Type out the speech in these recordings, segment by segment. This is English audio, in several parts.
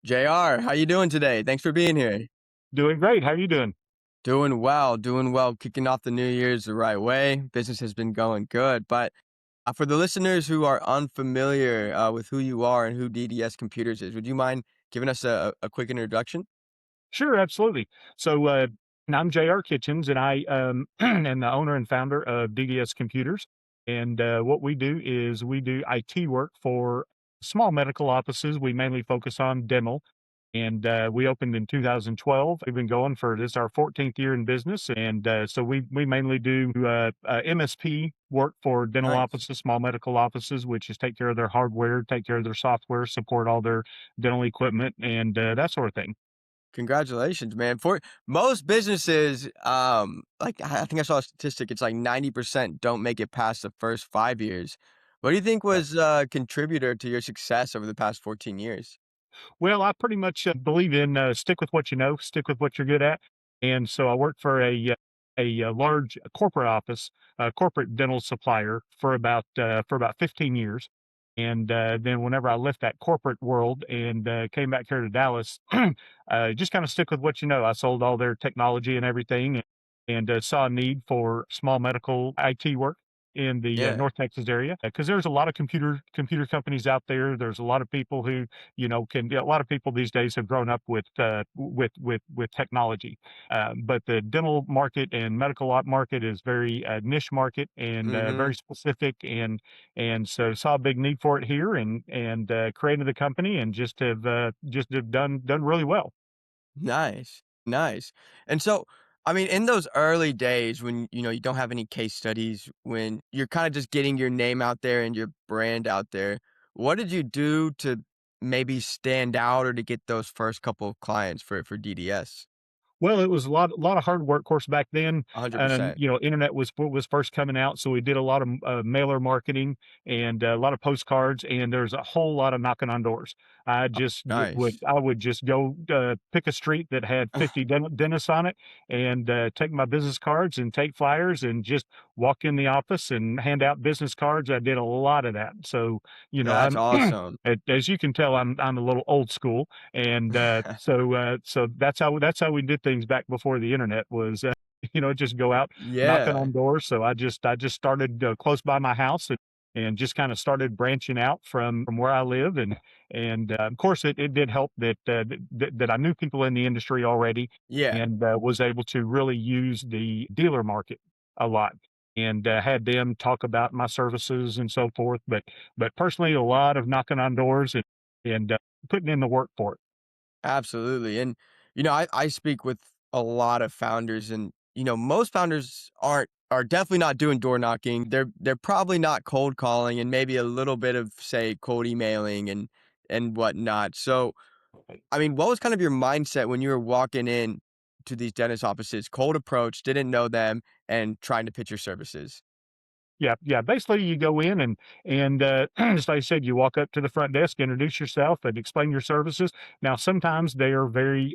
JR, how you doing today? Thanks for being here. Doing great. How are you doing? Doing well, doing well. Kicking off the new year's the right way. Business has been going good, but for the listeners who are unfamiliar with who you are and who DDS Computers is, would you mind giving us a quick introduction? Sure, absolutely. So, I'm JR Kitchens, and I am the owner and founder of DDS Computers. And what we do is we do IT work for small medical offices. We mainly focus on dental. And we opened in 2012. We've been going for this our 14th year in business, and so we mainly do MSP work for dental Nice. offices, small medical offices, which is take care of their hardware, take care of their software, support all their dental equipment, and that sort of thing. Congratulations, man. For most businesses, like I think I saw a statistic, it's like 90% don't make it past the first 5 years. What do you think was a contributor to your success over the past 14 years? Well, I pretty much believe in stick with what you know, stick with what you're good at. And so I worked for a large corporate office, corporate dental supplier for about 15 years. And then whenever I left that corporate world and came back here to Dallas, just kind of stick with what you know. I sold all their technology and everything, and saw a need for small medical IT work in the Yeah. North Texas area because there's a lot of computer companies out there. There's a lot of people who a lot of people these days have grown up with with technology, but the dental market and medical market is very niche market and Mm-hmm. very specific, and so saw a big need for it here, and created the company, and just have done really well. Nice, nice. And so, I mean, in those early days when, you don't have any case studies, when you're kind of just getting your name out there and your brand out there, what did you do to maybe stand out or to get those first couple of clients for DDS? Well, it was a lot of hard work, of course, back then. 100%. Internet was first coming out, so we did a lot of mailer marketing and a lot of postcards, and there's a whole lot of knocking on doors. I just Nice. I would just go pick a street that had 50 dentists on it, and take my business cards and take flyers and just walk in the office and hand out business cards. I did a lot of that. So, That's I'm awesome. as you can tell, I'm a little old school, and so that's how we did things back before the internet was, just go out knocking Yeah. on doors. So I just started close by my house, and just kind of started branching out from where I live, and of course it did help that I knew people in the industry already, Yeah. and was able to really use the dealer market a lot. And had them talk about my services and so forth, but personally, a lot of knocking on doors and putting in the work for it. Absolutely. And, I speak with a lot of founders and, most founders are definitely not doing door knocking. They're probably not cold calling and maybe a little bit of say cold emailing and whatnot. So, I mean, what was kind of your mindset when you were walking in to these dentist offices, cold approach, didn't know them, and trying to pitch your services? Yeah, yeah. Basically, you go in and just like I said, you walk up to the front desk, introduce yourself, and explain your services. Now, sometimes they're very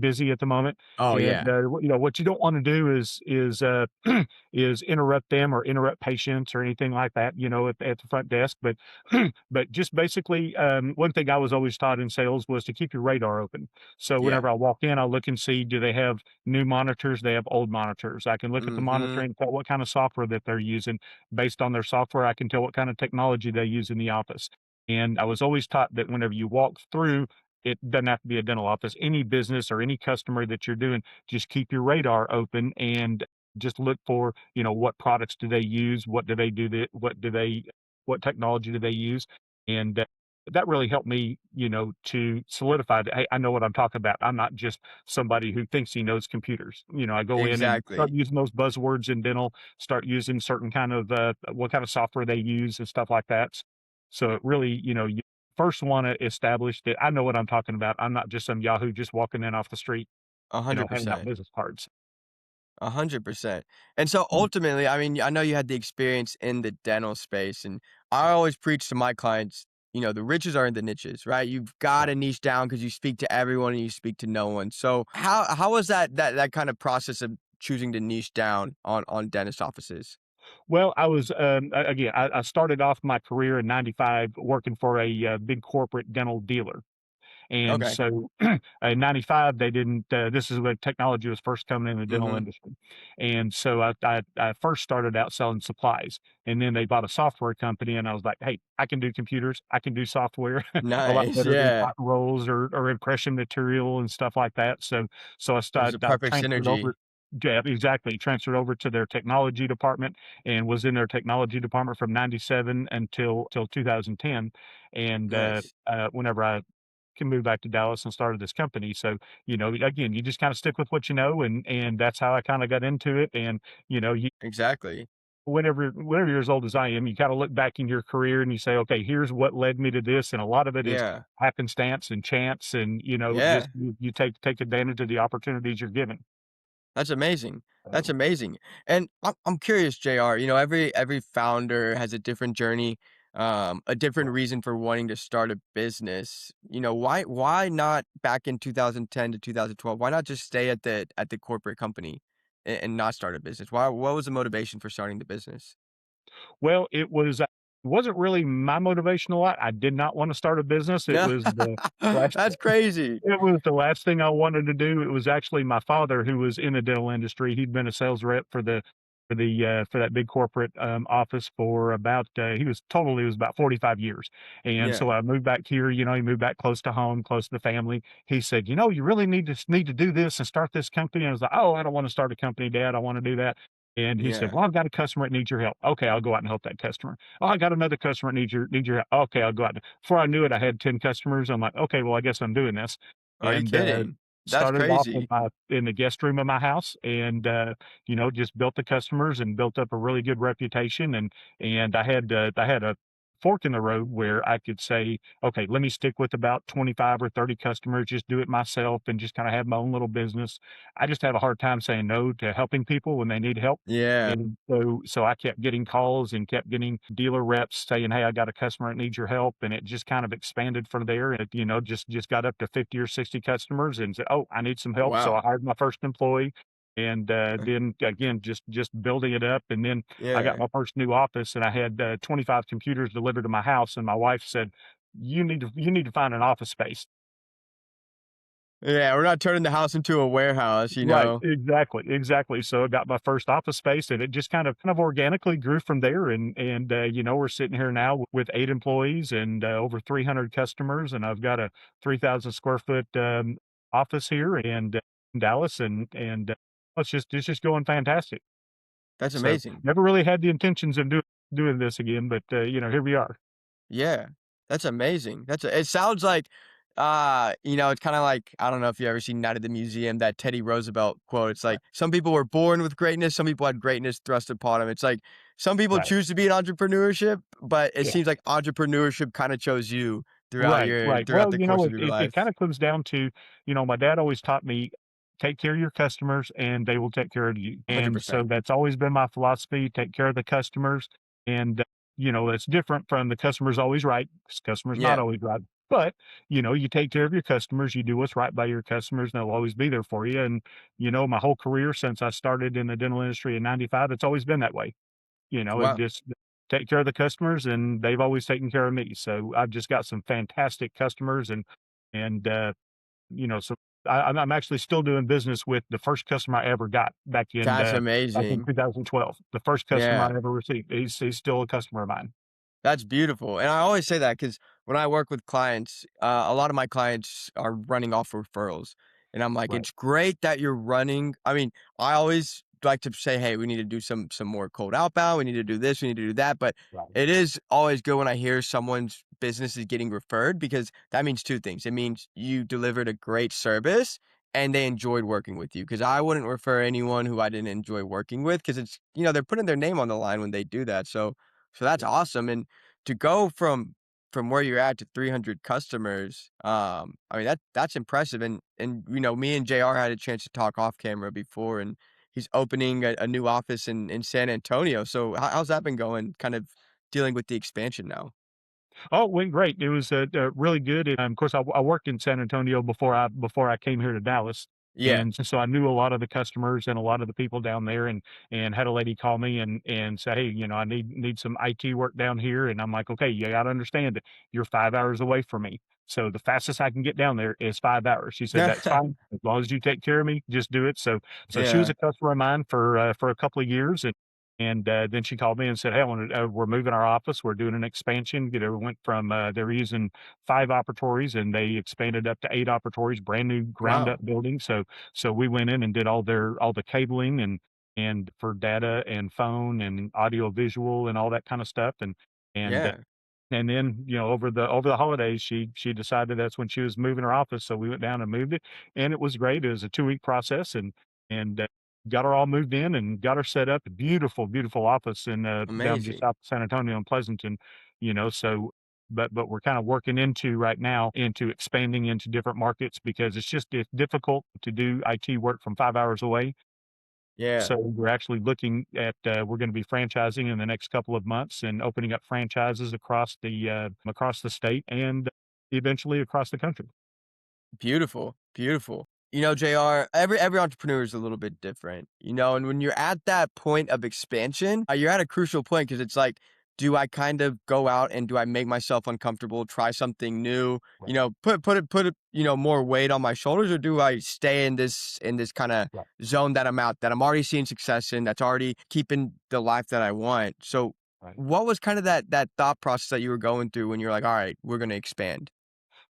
busy at the moment, Oh and yeah. what you don't want to do is is interrupt them or interrupt patients or anything like that. At the front desk, but just basically, one thing I was always taught in sales was to keep your radar open. So Yeah. whenever I walk in, I look and see, do they have new monitors? They have old monitors. I can look at the monitor Mm-hmm. and tell what kind of software that they're using. Based on their software, I can tell what kind of technology they use in the office. And I was always taught that whenever you walk through, it doesn't have to be a dental office, any business or any customer that you're doing, just keep your radar open and just look for, what products do they use? What do they do? What technology do they use? And that really helped me, to solidify that, hey, I know what I'm talking about. I'm not just somebody who thinks he knows computers. I go in and start Exactly. using those buzzwords in dental, start using certain kind of what kind of software they use and stuff like that. So it really, you first want to establish that I know what I'm talking about. I'm not just some Yahoo just walking in off the street, a hundred handing out percent. business cards. 100%. And so ultimately, I mean, I know you had the experience in the dental space, and I always preach to my clients, the riches are in the niches, right? You've got Right. to niche down because you speak to everyone and you speak to no one. So how was that kind of process of choosing to niche down on dentist offices? Well, I was again. I started off my career in '95 working for a big corporate dental dealer. And Okay. so in 95, they didn't, this is when technology was first coming in the dental Mhm. industry. And so I first started out selling supplies, and then they bought a software company, and I was like, hey, I can do computers, I can do software a lot Nice, better than yeah. cotton rolls or impression material and stuff like that. So There's a I perfect transferred synergy. over. Yeah, exactly. Transferred over to their technology department and was in their technology department from 97 until till 2010. And Nice. whenever I can move back to Dallas and started this company. So, again, you just kind of stick with what you know, and that's how I kind of got into it. And you Exactly. whenever you're as old as I am, you kind of look back in your career and you say, okay, here's what led me to this, and a lot of it is Yeah. happenstance and chance, and just Yeah. you take advantage of the opportunities you're given. That's amazing. That's So, amazing. And I'm curious, JR, every founder has a different journey, a different right. reason for wanting to start a business. Why not back in 2010 to 2012? Why not just stay at the corporate company and not start a business? Why what was the motivation for starting the business? Well, it wasn't really my motivation a lot. I did not want to start a business. It No. was the last That's crazy. It was the last thing I wanted to do. It was actually my father who was in the dental industry. He'd been a sales rep for that big corporate office for about he was about 45 years. And so Yeah. I moved back here, he moved back close to home, close to the family. He said, you really need to do this and start this company. And I was like, oh, I don't want to start a company, Dad. I want to do that. And he said, Yeah. well, I've got a customer that needs your help. Okay, I'll go out and help that customer. Oh, I got another customer that needs your help. Okay, I'll go out. Before I knew it, I had 10 customers. I'm like, okay, well, I guess I'm doing this. Are you And kidding? That's started off crazy. in the guest room of my house, and just built the customers and built up a really good reputation. And I had a fork in the road where I could say, okay, let me stick with about 25 or 30 customers, just do it myself and just kind of have my own little business. I just have a hard time saying no to helping people when they need help. Yeah. And so I kept getting calls and kept getting dealer reps saying, "Hey, I got a customer that needs your help," and it just kind of expanded from there. And it, just got up to 50 or 60 customers, and said, "Oh, I need some help." So I Wow. hired my first employee, and then again, just building it up. And then I got Yeah. my first new office, and I had 25 computers delivered to my house. And my wife said, "You need to find an office space." Yeah, we're not turning the house into a warehouse, you Right, know? exactly, exactly. So I got my first office space, and it just kind of organically grew from there. And we're sitting here now with 8 employees and over 300 customers, and I've got a 3,000 square foot office here and in Dallas, and it's just going fantastic. That's So amazing. never really had the intentions of doing this again, but here we are. Yeah, that's amazing. It sounds like, it's kinda like I don't know if you ever seen Night at the Museum, that Teddy Roosevelt quote. It's Right, like, "Some people were born with greatness, some people had greatness thrust upon them." It's like, some people right, choose to be in entrepreneurship, but it yeah. seems like entrepreneurship kinda chose you Right, right. throughout Well, the course of it your it, it life. kind of comes down to, my dad always taught me, take care of your customers and they will take care of you. And so 100%. that's always been my philosophy, take care of the customers. And it's different from the customer's always right, 'cause customer's not Yeah. always right. But, you take care of your customers, you do what's right by your customers, and they'll always be there for you. And, my whole career since I started in the dental industry in 95, it's always been that way. It Wow. just take care of the customers, and they've always taken care of me. So I've just got some fantastic customers, and so I'm actually still doing business with the first customer I ever got That's back in amazing. 2012. The first customer Yeah. I ever received. He's still a customer of mine. That's beautiful, and I always say that because when I work with clients, a lot of my clients are running off referrals, and I'm like, Right, "It's great that you're running." I mean, I always like to say, "Hey, we need to do some more cold outbound. We need to do this. We need to do that." But right. it is always good when I hear someone's business is getting referred because that means 2 things. It means you delivered a great service and they enjoyed working with you. Because I wouldn't refer anyone who I didn't enjoy working with because they're putting their name on the line when they do that. So that's Yeah. awesome, and to go from where you're at to 300 customers, I mean, that's impressive, and me and JR had a chance to talk off camera before, and he's opening a new office in San Antonio, so how's that been going, kind of dealing with the expansion now? Oh, it went great. It was really good. And of course, I worked in San Antonio before I came here to Dallas, Yeah. and so I knew a lot of the customers and a lot of the people down there. And had a lady call me and say, hey, I need some IT work down here. And I'm like, okay, you got to understand that you're 5 hours away from me. So the fastest I can get down there is 5 hours. She said, "That's fine. As long as you take care of me, just do it." So she was Yeah. a customer of mine for a couple of years, and then she called me and said, "Hey, we're moving our office. We're doing an expansion." You know, we went from, they were using 5 operatories, and they expanded up to 8 operatories, brand new ground Wow. up building. So we went in and did all the cabling and for data and phone and audio visual and all that kind of stuff, and Yeah. and then, over the holidays, she decided that's when she was moving her office, so we went down and moved it, and it was great. It was a 2-week process, and got her all moved in and got her set up. A beautiful, beautiful office in, down just Amazing. south of San Antonio in Pleasanton, so but we're kinda working into right now into expanding into different markets because it's difficult to do IT work from 5 hours away. Yeah. So we're actually looking at, we're gonna be franchising in the next couple of months and opening up franchises across the state and eventually across the country. Beautiful, beautiful. JR, every entrepreneur is a little bit different, and when you're at that point of expansion, you're at a crucial point because it's like, do I kind of go out and do I make myself uncomfortable, try something new, Right, put more weight on my shoulders, or do I stay in this kind of right, zone that I'm out, that I'm already seeing success in, that's already keeping the life that I want. So right. what was kind of that thought process that you were going through when you're like, all right, we're gonna expand?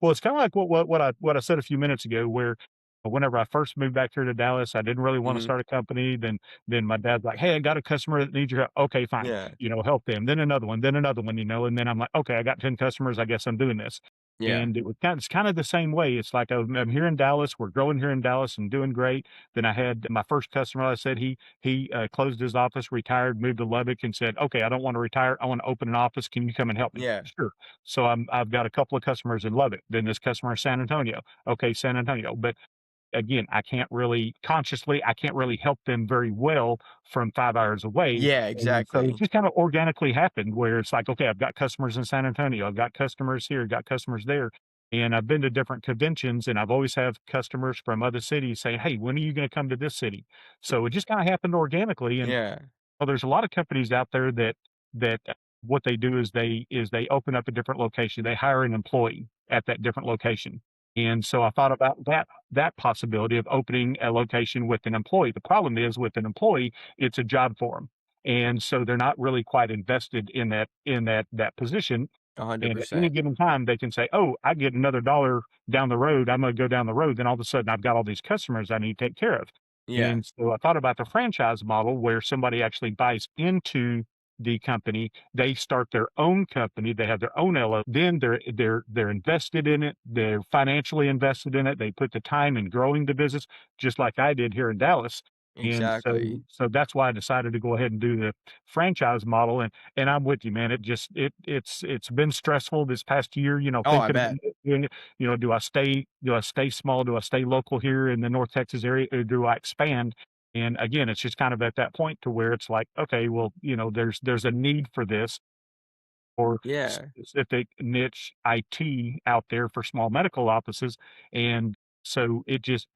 Well, it's kinda like what I said a few minutes ago, where whenever I first moved back here to Dallas, I didn't really wanna Hmm. start a company. Then my dad's like, "Hey, I got a customer that needs your help." "Okay, fine." Yeah. Help them. Then another one, and then I'm like, "Okay, I got 10 customers, I guess I'm doing this." Yeah. And it's kinda the same way. It's like I'm here in Dallas, we're growing here in Dallas and doing great. Then I had my first customer. I said he closed his office, retired, moved to Lubbock, and said, "Okay, I don't wanna retire, I wanna open an office, can you come and help me?" Yeah. "Sure." So I've got a couple of customers in Lubbock, then this customer in San Antonio. Okay, San Antonio, but again, I can't really help them very well from 5 hours away, Yeah, and so it exactly. just kinda organically happened where it's like, okay, I've got customers in San Antonio, I've got customers here, got customers there, and I've been to different conventions, and I've always have customers from other cities saying, "Hey, when are you gonna come to this city?" So it just kinda happened organically, and Yeah. well, there's a lot of companies out there that what they do is they open up a different location. They hire an employee at that different location. And so I thought about that possibility of opening a location with an employee. The problem is with an employee, it's a job for them. And so they're not really quite invested in that position. And at any 100%. given time, they can say, "Oh, I get another dollar down the road. I'm gonna go down the road." Then all of a sudden, I've got all these customers I need to take care of. Yeah. And so I thought about the franchise model where somebody actually buys into the company. They start their own company. They have their own LLC. Then they're invested in it. They're financially invested in it. They put the time in growing the business, just like I did here in Dallas. And so Exactly. so that's why I decided to go ahead and do the franchise model. And I'm with you, man. It's been stressful this past year, Oh, I thinking bet. about doing it. Do I stay small? Do I stay local here in the North Texas area, or do I expand? And again, it's just kind of at that point to where it's like, okay, well, there's a need for this or Yeah. specific niche IT out there for small medical offices. And so it just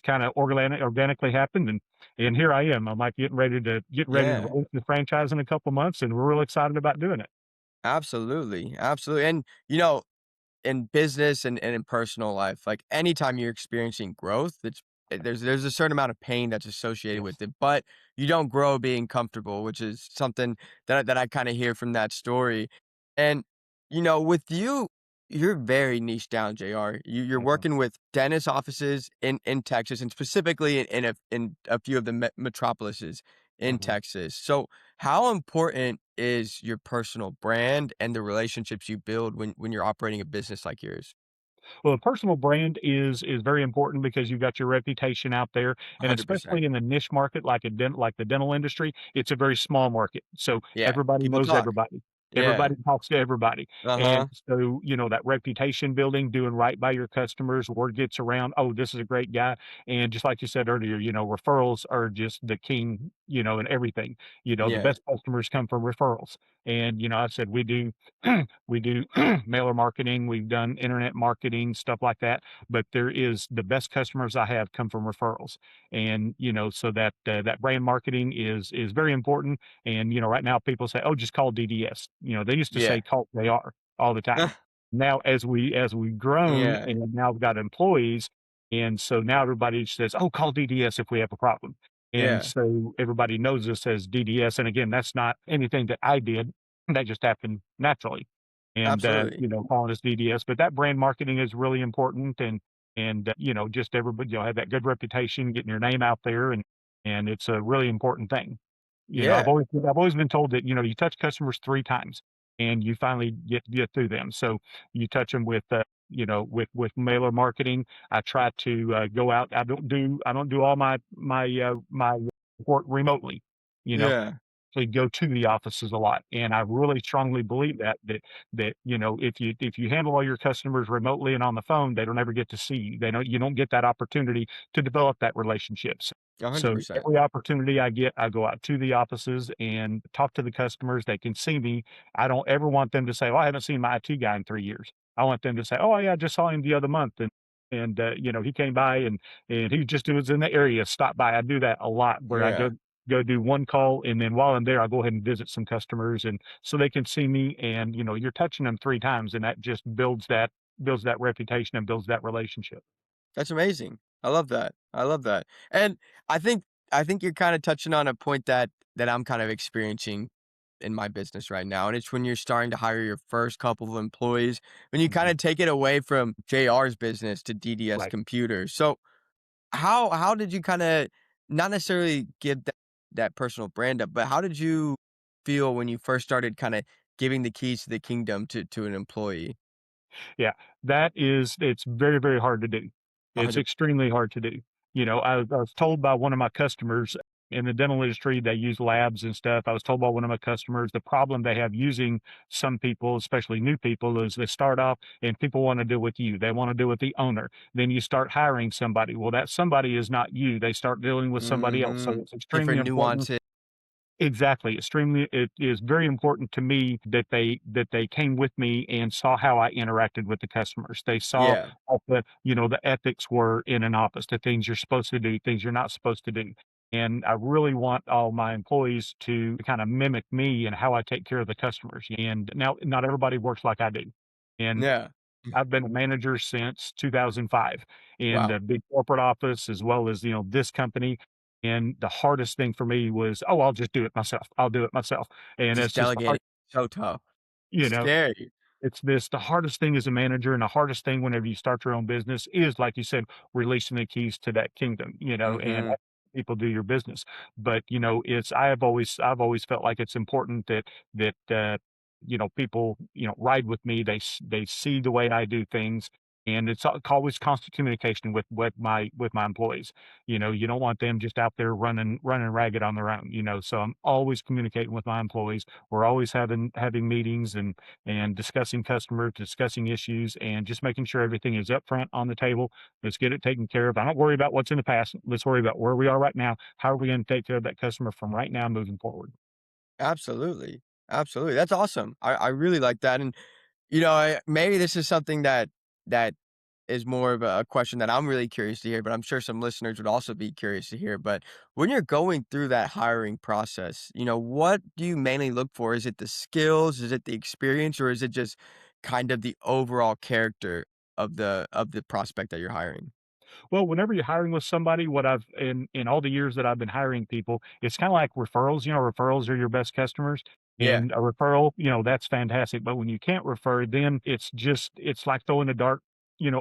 kind of organically happened. And here I am. I'm like getting ready to Yeah. roll the franchise in a couple months, and we're real excited about doing it. Absolutely. Absolutely. And, in business and in personal life, like anytime you're experiencing growth, there's a certain amount of pain that's associated Yes. with it, but you don't grow being comfortable, which is something that I kind of hear from that story. And with you, you're very niche down, Jr. You're Mhm, working with dentist offices in Texas, and specifically in a few of the metropolises in mhm. Texas. So how important is your personal brand and the relationships you build when you're operating a business like yours? Well, a personal brand is very important because you've got your reputation out there, and 100%. especially in the niche market like the dental industry, it's a very small market. So Yeah. everybody People knows talk. everybody. Yeah. Everybody talks to everybody. And Uh-huh. so, that reputation building, doing right by your customers, word gets around, oh, this is a great guy. And just like you said earlier, referrals are just the king, in everything. The Yeah. best customers come from referrals. And, I said we do mailer marketing, we've done internet marketing, stuff like that. But the best customers I have come from referrals, and so that brand marketing is very important. And right now people say, "Oh, just call DDS." They used to Yeah. say, "Call they are" all the time. Now as we've grown Yeah. and now we've got employees, and so now everybody says, "Oh, call DDS if we have a problem." And Yeah. so everybody knows us as DDS, and again, that's not anything that I did. That just happened naturally. And, Absolutely. calling us DDS, but that brand marketing is really important and, just everybody, have that good reputation, getting your name out there, and it's a really important thing. Yeah. I've always been told that, you touch customers 3 times and you finally get through them. So you touch them with, with mailer marketing. I try to, go out. I don't do all my work remotely, you know? Yeah. Actually go to the offices a lot, and I really strongly believe that if you handle all your customers remotely and on the phone, they don't ever get to see you. You don't get that opportunity to develop that relationships. So 100%. every opportunity I get, I go out to the offices and talk to the customers. They can see me. I don't ever want them to say, "Oh, I haven't seen my IT guy in 3 years." I want them to say, "Oh, yeah, I just saw him the other month, and he came by and he just was in the area, stopped by." I do that a lot where I Yeah. go do one call, and then while I'm there, I'll go ahead and visit some customers, and so they can see me, and, you're touching them 3 times, and that just builds that reputation and builds that relationship. That's amazing. I love that. I love that. And I think I think you're kinda touching on a point that I'm kind of experiencing in my business right now, and it's when you're starting to hire your first couple of employees, when you Mhm. kinda take it away from JR's business to DDS Right. Computers. So, how did you kinda not necessarily give that personal brand up, but how did you feel when you first started kinda giving the keys to the kingdom to an employee? Yeah, it's very, very hard to do. It's 100. extremely hard to do. I was told by one of my customers in the dental industry, they use labs and stuff. I was told by one of my customers the problem they have using some people, especially new people, is they start off and people want to deal with you. They want to deal with the owner. Then you start hiring somebody. Well, that somebody is not you. They start dealing with somebody else. So Mhm. it's extremely Different important. nuances. Exactly. Extremely it is very important to me that they came with me and saw how I interacted with the customers. They saw Yeah. what the ethics were in an office, the things you're supposed to do, things you're not supposed to do. And I really want all my employees to kind of mimic me and how I take care of the customers. And now not everybody works like I do. And Yeah. I've been a manager since 2005 in Wow. a big corporate office as well as, this company. And the hardest thing for me was, "Oh, I'll just do it myself. I'll do it myself." And Just it's just the delegating. hard So tough. you know, Scary. the hardest thing as a manager and the hardest thing whenever you start your own business is, like you said, releasing the keys to that kingdom, and Mhm. let people do your business. But, I've always felt like it's important that people, ride with me. They see the way I do things. And it's always constant communication with my employees. You don't want them just out there running ragged on their own. So I'm always communicating with my employees. We're always having meetings and discussing customers, discussing issues, and just making sure everything is up front on the table. Let's get it taken care of. I don't worry about what's in the past. Let's worry about where we are right now. How are we going to take care of that customer from right now moving forward? Absolutely. Absolutely. That's awesome. I really like that, and, maybe this is something that is more of a question that I'm really curious to hear, but I'm sure some listeners would also be curious to hear. But when you're going through that hiring process, what do you mainly look for? Is it the skills? Is it the experience? Or is it just kind of the overall character of the prospect that you're hiring? Well, whenever you're hiring with somebody, what I've in all the years that I've been hiring people, it's kind of like referrals. Referrals are your best customers. Yeah. And a referral, that's fantastic. But when you can't refer, then it's like throwing a dart,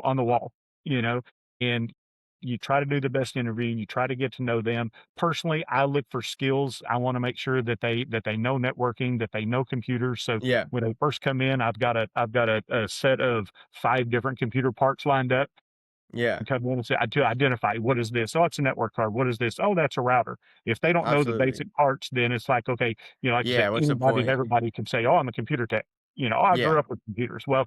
on the wall, you know, and you try to do the best interview and you try to get to know them. Personally, I look for skills. I want to make sure that they know networking, that they know computers. So Yeah. when they first come in, I've got a set of 5 different computer parts lined up Yeah. and come in and say to identify, "What is this? Oh, it's a network card. What is this? Oh, that's a router." If they don't know the Absolutely. basic parts, then it's like, okay, like I said, Yeah. What's the anybody and point? everybody can say, "Oh, I'm a computer tech." "Oh, I Yeah. grew up with computers." Well,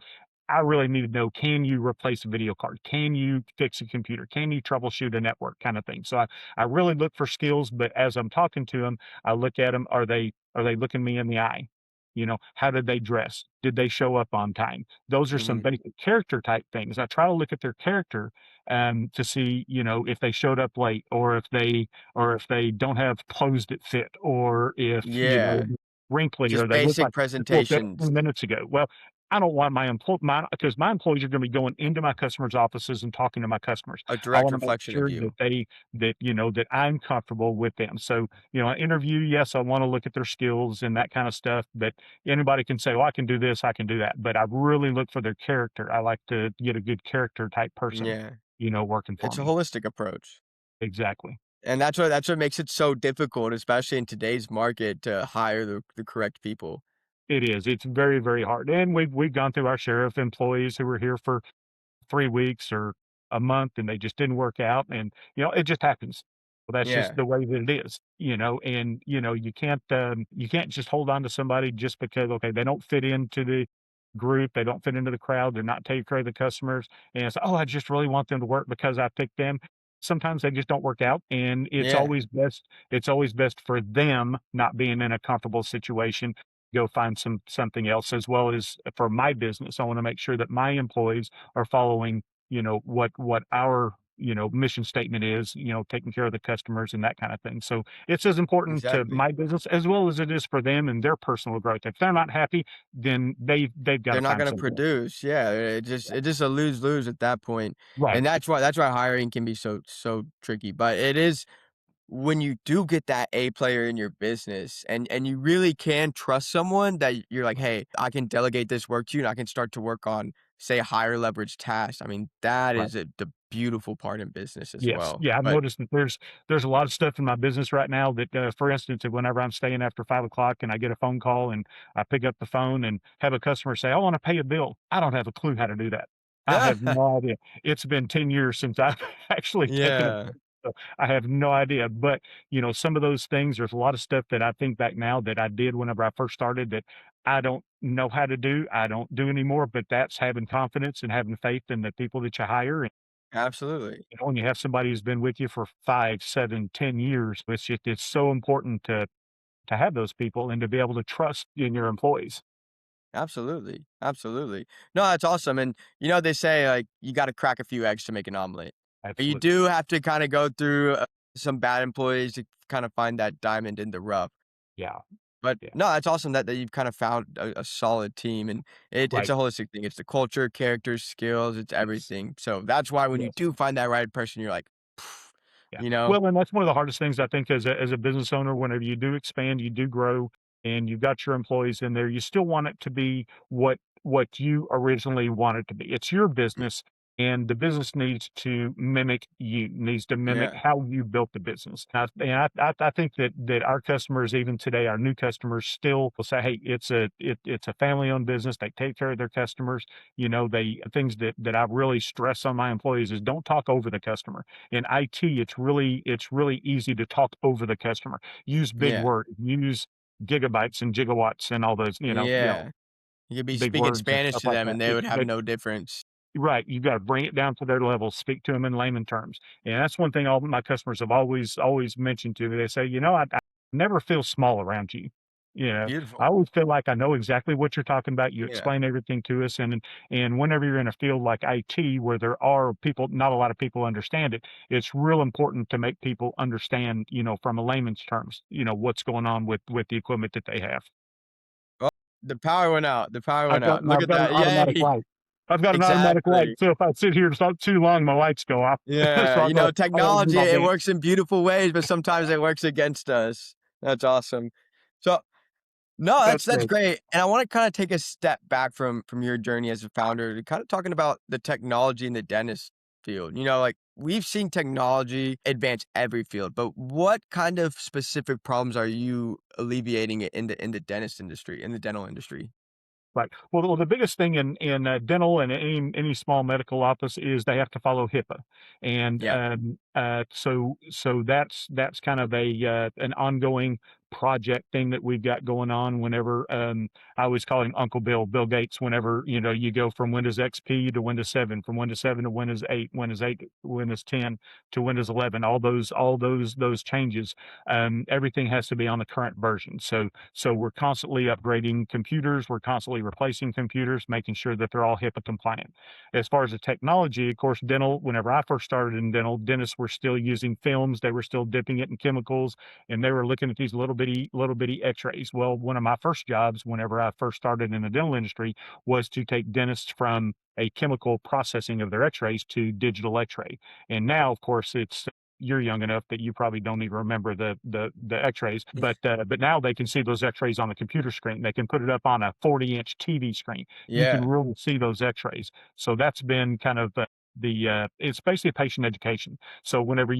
I really need to know, can you replace a video card? Can you fix a computer? Can you troubleshoot a network kind of thing? So I really look for skills, but as I'm talking to them, I look at them, are they looking me in the eye? How did they dress? Did they show up on time? Those are some Mhm. basic character type things. I try to look at their character to see, if they showed up late or if they don't have clothes that fit or if, Yeah. wrinkly or Just they look basic like they woke up presentations. 10 minutes ago. Well, I don't want my because my employees are gonna be going into my customers' offices and talking to my customers. A I direct wanna make reflection of sure you. that I'm comfortable with them. So, an interview, yes, I wanna look at their skills and that kinda stuff, but anybody can say, "Well, I can do this, I can do that," but I really look for their character. I like to get a good character type person, Yeah. working for It's a me. holistic approach. Exactly. And that's what makes it so difficult, especially in today's market, to hire the correct people. It is. It's very, very hard, and we've gone through our share of employees who were here for 3 weeks or a month, and they just didn't work out, and, it just happens. Well, that's just Yeah, the way that it is, and, you can't just hold on to somebody just because, okay, they don't fit into the group, they don't fit into the crowd, they're not taking care of the customers, and it's, "Oh, I just really want them to work because I picked them." Sometimes they just don't work out, and yeah, it's always best for them not being in a comfortable situation, go find something else, as well as for my business, I wanna make sure that my employees are following, what our, mission statement is, taking care of the customers and that kind of thing. So it's as important to exactly. my business as well as it is for them and their personal growth. If they're not happy, then they've got They're to not find gonna something else. produce, yeah, Yeah. it's just a lose-lose at that point, Right. and that's why hiring can be so tricky, but it is when you do get that A player in your business and you really can trust someone that you're like, "Hey, I can delegate this work to you, and I can start to work on, say, higher leverage tasks." I mean, that Right. is the beautiful part in business as Yes. well, Yeah, I've but noticed that there's a lot of stuff in my business right now that, for instance, whenever I'm staying after 5 o'clock and I get a phone call and I pick up the phone and have a customer say, "I want to pay a bill." I don't have a clue how to do that. I have no idea. It's been 10 years since I've actually taken a Yeah, so I have no idea. But, some of those things, there's a lot of stuff that I think back now that I did whenever I first started that I don't know how to do. I don't do anymore, but that's having confidence and having faith in the people that you hire. absolutely, When you have somebody who's been with you for 5, 7, 10 years, it's so important to have those people and to be able to trust in your employees. absolutely, absolutely. No, that's awesome, and, they say, like, you gotta crack a few eggs to make an omelet, but you Absolutely. do have to kinda go through, some bad employees to kinda find that diamond in the rough. Yeah. But Yeah. no, it's awesome that you've kind of found a solid team, and it's Right. a holistic thing. It's the culture, character, skills, it's Yes. everything. So that's why when you Yes. do find that right person, you're like, "Pff," Yeah. you know? Well, and that's one of the hardest things I think as a business owner, whenever you do expand, you do grow, and you've got your employees in there, you still want it to be what you originally want it to be. It's your business, and the business needs to mimic you, needs to mimic Yeah, how you built the business. And I think that our customers, even today, our new customers, still will say, "Hey, it's a family owned business. They take care of their customers." They things that I really stress on my employees is don't talk over the customer. In IT, it's really easy to talk over the customer. Use big yeah, words, use gigabytes and gigawatts and all those, yeah. You could be big speaking words and Spanish stuff to like them, that. and they would have no difference. Right, you gotta bring it down to their level, speak to them in layman terms, and that's one thing all my customers have always mentioned to me. They say, I never feel small around you." I Beautiful. always feel like I know exactly what you're talking about. You Yeah, explain everything to us, and whenever you're in a field like IT where there are people, not a lot of people understand it, it's real important to make people understand, from a layman's terms, what's going on with the equipment that they have. well, the power went out, the power went out. Look I've at got an that, automatic yay. light. I've got an automatic light, Exactly. so if I sit here so too long, my lights go off. Yeah, So I gotta do technology, my it best. works in beautiful ways, but sometimes it works against us. That's awesome. So no, That's that's great. great, and I wanna kinda take a step back from your journey as a founder to kinda talking about the technology in the dentist field. Like, we've seen technology advance every field, but what kind of specific problems are you alleviating it in the dentist industry, in the dental industry? Right. Well, the biggest thing in dental and any small medical office is they have to follow HIPAA, and Yeah, so that's kind of an ongoing project thing that we've got going on. Whenever I always call him Uncle Bill Gates. Whenever you go from Windows XP to Windows 7, from Windows 7 to Windows 8, Windows 8 to Windows 10 to Windows 11, all those changes, everything has to be on the current version. So we're constantly upgrading computers, we're constantly replacing computers, making sure that they're all HIPAA compliant. As far as the technology, of course, dental, whenever I first started in dental, dentists were still using films, they were still dipping it in chemicals, and they were looking at these little little bitty X-rays. Well, one of my first jobs, whenever I first started in the dental industry, was to take dentists from a chemical processing of their X-rays to digital X-ray. And now, of course, it's you're young enough that you probably don't even remember the X-rays, but now they can see those X-rays on the computer screen. They can put it up on a 40-inch TV screen. You can Yeah. really see those X-rays. So that's been kind of it's basically patient education. So whenever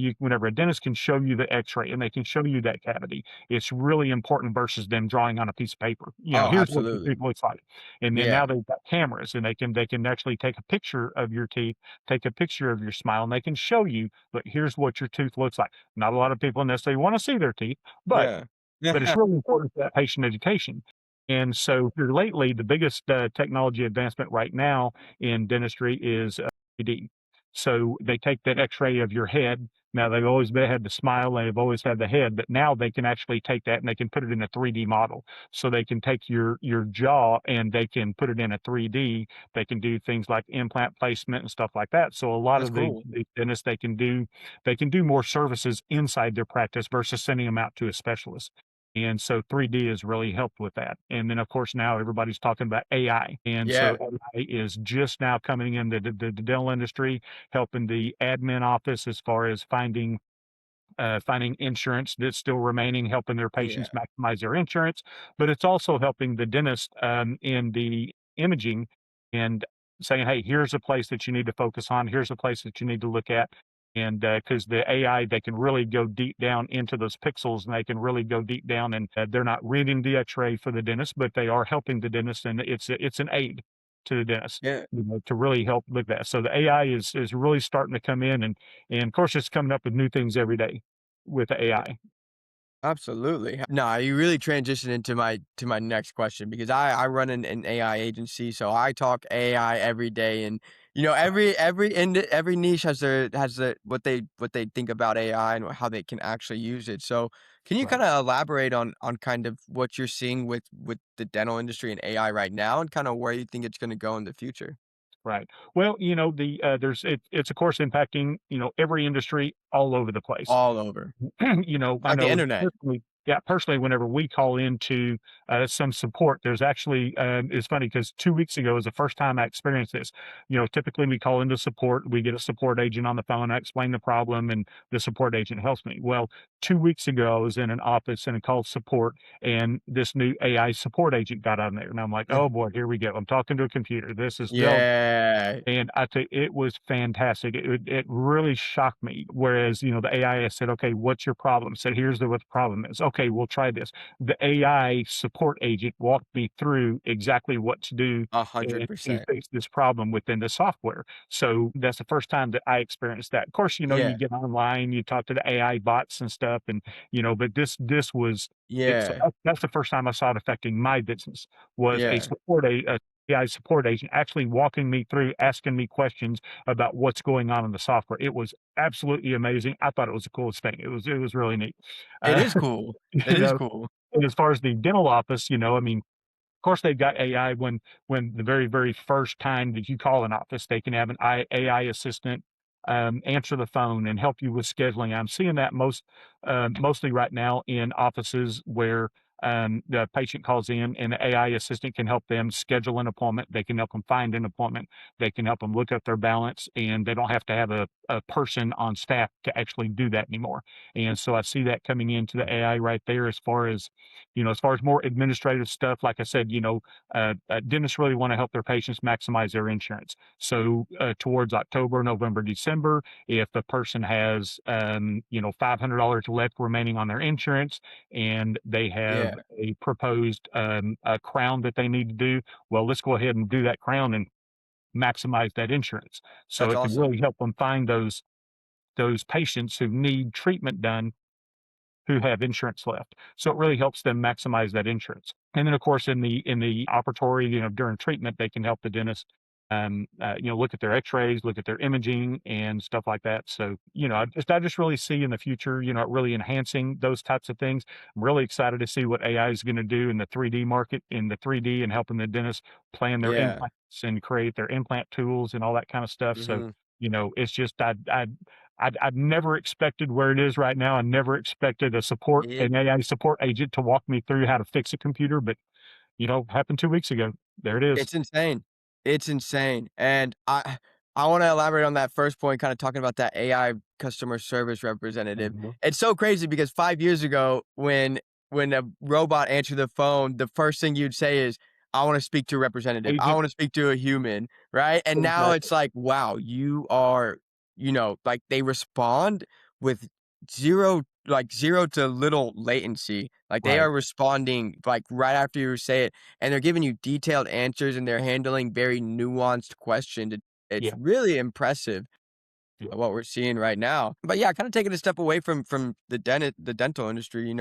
a dentist can show you the X-ray and they can show you that cavity, it's really important versus them drawing on a piece of paper. Oh, Here's what your absolutely. tooth looks like, and then now Yeah. they've got cameras and they can actually take a picture of your teeth, take a picture of your smile, and they can show you. But here's what your tooth looks like. Not a lot of people necessarily want to see their teeth, but Yeah. it's Yeah. really important for that patient education. And so here lately, the biggest technology advancement right now in dentistry is 3D. So they take that X-ray of your head. Now they've always had the smile, they've always had the head, but now they can actually take that and they can put it in a 3D model. So they can take your jaw and they can put it in a 3D. They can do things like implant placement and stuff like that. So a lot That's of the, cool. the dentists they can do more services inside their practice versus sending them out to a specialist. And so 3D has really helped with that. And then, of course, now everybody's talking about AI. And so Yeah. AI is just now coming into the dental industry, helping the admin office as far as finding insurance that's still remaining, helping their Yeah. patients maximize their insurance, but it's also helping the dentist in the imaging and saying, hey, here's a place that you need to focus on. Here's a place that you need to look at. And because the AI, they can really go deep down into those pixels and they can really go deep down and they're not reading the x-ray for the dentist, but they are helping the dentist and it's an aid to the dentist. Yeah. To really help with that. So the AI is really starting to come in and of course it's coming up with new things every day with AI. Absolutely. No, you really transitioned into my next question because I run an AI agency, so I talk AI every day, and every niche has their what they think about AI and how they can actually use it. So, can you kind Right, of elaborate on kind of what you're seeing with the dental industry and AI right now, and kind of where you think it's going to go in the future? right. Well, it's of course impacting, every industry all over the place. All over, I like the know internet. personally, whenever we call into some support, there's actually, it's funny because 2 weeks ago was the first time I experienced this. Typically we call into support, we get a support agent on the phone, I explain the problem, and the support agent helps me. Well, 2 weeks ago, I was in an office and I called support, and this new AI support agent got on there. And I'm like, oh boy, here we go. I'm talking to a computer. This is no. Yeah. And I tell you, it was fantastic. It really shocked me. Whereas, the AI said, "Okay, what's your problem?" Said, "Here's what the problem is." Okay, we'll try this. The AI support agent walked me through exactly what to do a hundred and to percent. fix this problem within the software. So that's the first time that I experienced that. Of course, you Yeah. get online, you talk to the AI bots and stuff, and but this was it. So Yeah. that's the first time I saw it affecting my business was Yeah. a AI support agent actually walking me through, asking me questions about what's going on in the software. It was absolutely amazing. I thought it was the coolest thing. It was really neat. It Uh, is cool. It you is know, cool. and as far as the dental office, I mean, of course, they've got AI when the very, very first time that you call an office, they can have an AI assistant, answer the phone and help you with scheduling. I'm seeing that mostly right now in offices where, the patient calls in and the AI assistant can help them schedule an appointment. They can help them find an appointment. They can help them look up their balance, and they don't have to have a person on staff to actually do that anymore. And so I see that coming into the AI right there as far as more administrative stuff, like I said, dentists really want to help their patients maximize their insurance. So towards October, November, December, if a person has, $500 left remaining on their insurance and they have Yeah. a proposed a crown that they need to do, well, let's go ahead and do that crown and maximize that insurance. So That's it can awesome. really help them find those patients who need treatment done who have insurance left. So it really helps them maximize that insurance. And then, of course, in the operatory, during treatment, they can help the dentist, look at their X-rays, look at their imaging, and stuff like that. So, I just really see in the future, it really enhancing those types of things. I'm really excited to see what AI is going to do in the 3D market, in the 3D, and helping the dentist plan their Yeah. implants and create their implant tools and all that kind of stuff. So, Mhm. it's just I'd never expected where it is right now. I never expected It an AI support agent to walk me through how to fix a computer, but, happened 2 weeks ago. There it is. It's insane. It's insane, and I wanna elaborate on that first point, kinda talking about that AI customer service representative. Mhm. It's so crazy because 5 years ago, when a robot answered the phone, the first thing you'd say is, "I wanna speak to a representative. I Agent, wanna speak to a human," right? And now exactly, it's like, wow, you are like, they respond with 0 to little latency. Like, they right, are responding, like, right after you say it, and they're giving you detailed answers and they're handling very nuanced questions. It's yeah, really impressive yeah. what we're seeing right now. But yeah, kind of taking a step away from the dental industry,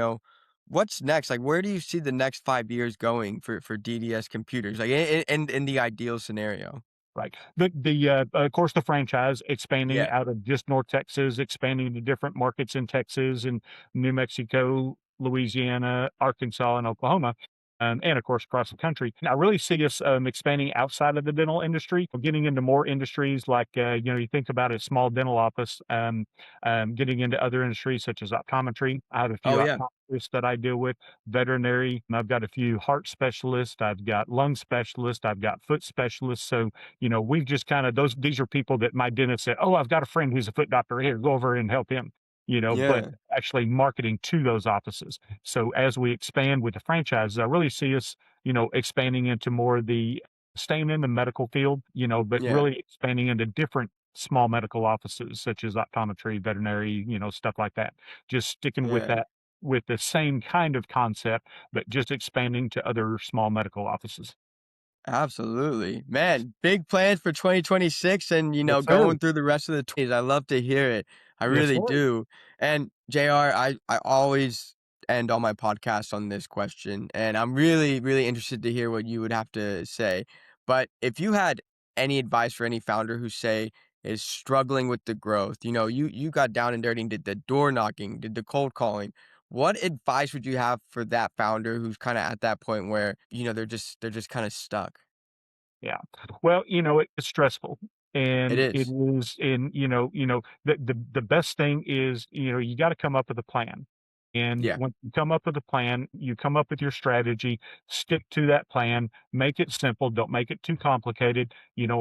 what's next? Like, where do you see the next 5 years going for DDS computers? Like in the ideal scenario. Right. Of course, the franchise expanding Yeah. out of just North Texas, expanding to different markets in Texas and New Mexico, Louisiana, Arkansas, and Oklahoma, and of course across the country. I really see us expanding outside of the dental industry, getting into more industries like you think about a small dental office, getting into other industries such as optometry. I have a few Oh yeah. optometrists that I deal with, veterinary. And I've got a few heart specialists. I've got lung specialists. I've got foot specialists. So we've just kind of these are people that my dentist said, "Oh, I've got a friend who's a foot doctor here, go over and help him." But Yeah. actually marketing to those offices. So as we expand with the franchises, I really see us, expanding into more of the staying in the medical field, but Yeah. really expanding into different small medical offices such as optometry, veterinary, stuff like that. Just sticking with Yeah. that with the same kind of concept, but just expanding to other small medical offices. Absolutely. Man, big plans for 2026 and, Yes, sir. going through the rest of the 20s. I love to hear it. I Yes, really sir. do. And JR, I always end all my podcasts on this question, and I'm really, really interested to hear what you would have to say. But if you had any advice for any founder who say is struggling with the growth, you got down and dirty and did the door knocking, did the cold calling. What advice would you have for that founder who's kind of at that point where, they're just kind of stuck? Yeah. Well, it's stressful, It and it is. was in the best thing is, you gotta come up with a plan, and Yeah. once you come up with a plan, you come up with your strategy, stick to that plan, make it simple, don't make it too complicated,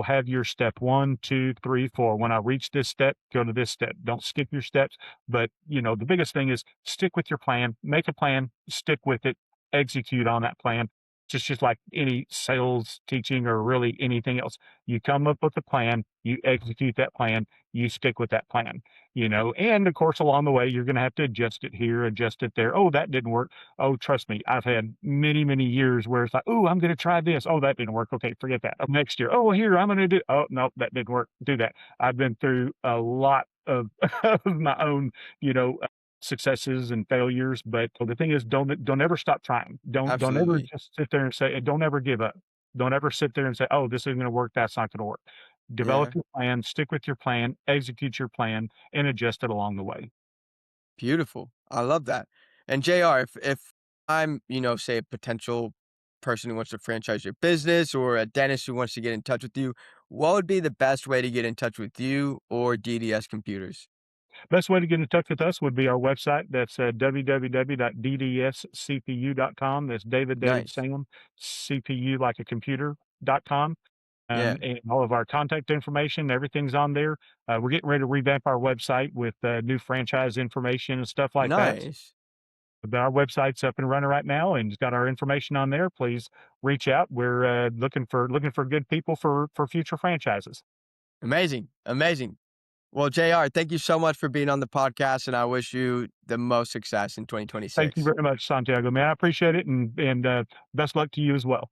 have your step 1, 2, 3, 4. When I reach this step, go to this step. Don't skip your steps, but, the biggest thing is stick with your plan, make a plan, stick with it, execute on that plan. Just like any sales, teaching, or really anything else. You come up with a plan, you execute that plan, you stick with that plan, and of course, along the way, you're going to have to adjust it here, adjust it there. Oh, that didn't work. Oh, trust me, I've had many, many years where it's like, oh, I'm going to try this. Oh, that didn't work. Okay, forget that. Oh, next year. Oh, here, I'm going to do. Oh, no, that didn't work. Do that. I've been through a lot of, of my own, you know, successes and failures, but the thing is don't ever stop trying. Don't ever Absolutely. just sit there and say, don't ever give up. Don't ever sit there and say, "Oh, this isn't gonna work, that's not gonna work." Yeah. Develop your plan, stick with your plan, execute your plan, and adjust it along the way. Beautiful. I love that. And JR, if I'm, say a potential person who wants to franchise your business or a dentist who wants to get in touch with you, what would be the best way to get in touch with you or DDS Computers? Best way to get in touch with us would be our website. That's www.ddscpu.com. That's David Nice. Sam, CPU like a computer.com. Yeah. And all of our contact information, everything's on there. We're getting ready to revamp our website with new franchise information and stuff like that. Nice. But our website's up and running right now, and it's got our information on there. Please reach out. We're looking for good people for future franchises. Amazing. Amazing. Well, JR, thank you so much for being on the podcast, and I wish you the most success in Thank you 2026. very much, Santiago. Man, I appreciate it, and best luck to you as well.